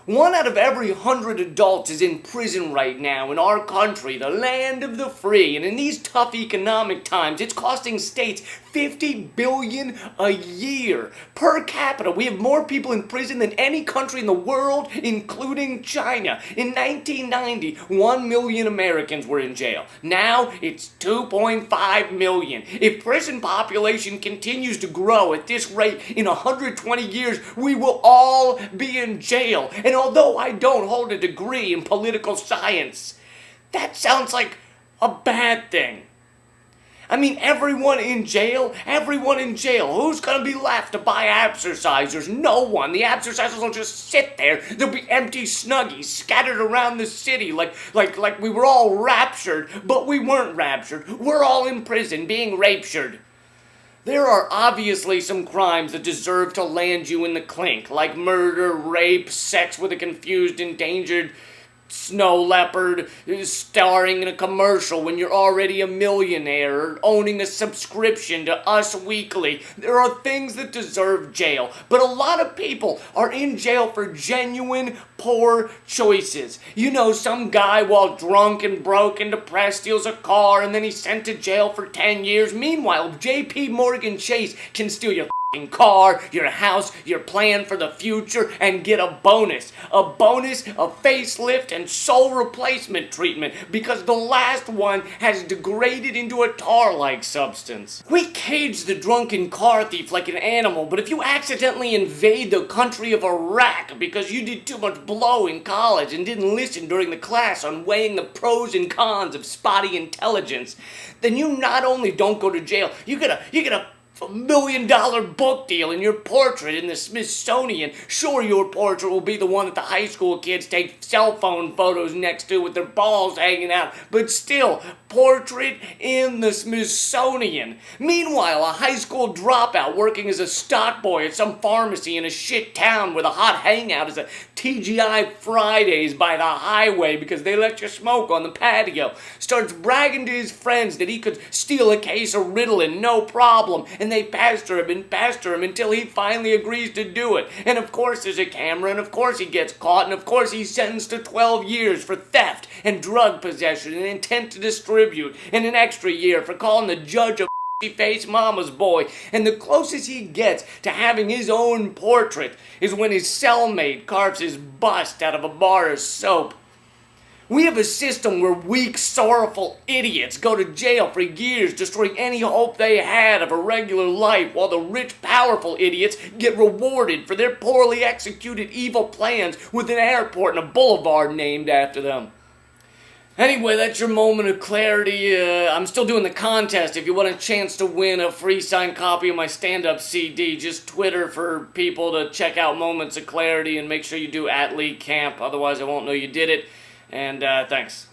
1 out of every 100 adults is in prison right now in our country, the land of the free. And in these tough economic times, it's costing states $50 billion a year. Per capita, we have more people in prison than any country in the world, including China. In 1990, 1 million Americans were in jail. Now, it's 2.5 million. If prison population continues to grow at this rate, in 120 years, we will all be in jail. And although I don't hold a degree in political science, that sounds like a bad thing. I mean, everyone in jail. Who's gonna be left to buy absorbers? No one. The absorbers will just sit there. There'll be empty snuggies scattered around the city like we were all raptured, but we weren't raptured. We're all in prison being raptured. There are obviously some crimes that deserve to land you in the clink, like murder, rape, sex with a confused, endangered snow leopard, starring in a commercial when you're already a millionaire, or owning a subscription to Us Weekly. There are things that deserve jail, but a lot of people are in jail for genuine poor choices. You know, some guy while drunk and broke and depressed steals a car and then he's sent to jail for 10 years. Meanwhile, JP Morgan Chase can steal your car, your house, your plan for the future, and get a bonus, a facelift, and soul replacement treatment, because the last one has degraded into a tar-like substance. We cage the drunken car thief like an animal, but if you accidentally invade the country of Iraq because you did too much blow in college and didn't listen during the class on weighing the pros and cons of spotty intelligence, then you not only don't go to jail, you get a $1 million book deal and your portrait in the Smithsonian. Sure, your portrait will be the one that the high school kids take cell phone photos next to with their balls hanging out, but still, portrait in the Smithsonian. Meanwhile, a high school dropout working as a stock boy at some pharmacy in a shit town where the hot hangout is a TGI Fridays by the highway because they let you smoke on the patio, starts bragging to his friends that he could steal a case of Ritalin, no problem, and they pester him until he finally agrees to do it. And of course there's a camera, and of course he gets caught, and of course he's sentenced to 12 years for theft and drug possession and intent to distribute, and an extra year for calling the judge a face mama's boy. And the closest he gets to having his own portrait is when his cellmate carves his bust out of a bar of soap. We have a system where weak, sorrowful idiots go to jail for years, destroying any hope they had of a regular life, while the rich, powerful idiots get rewarded for their poorly executed evil plans with an airport and a boulevard named after them. Anyway, that's your moment of clarity. I'm still doing the contest. If you want a chance to win a free signed copy of my stand-up CD, just Twitter for people to check out Moments of Clarity and make sure you do @LeeCamp. Otherwise, I won't know you did it. And thanks.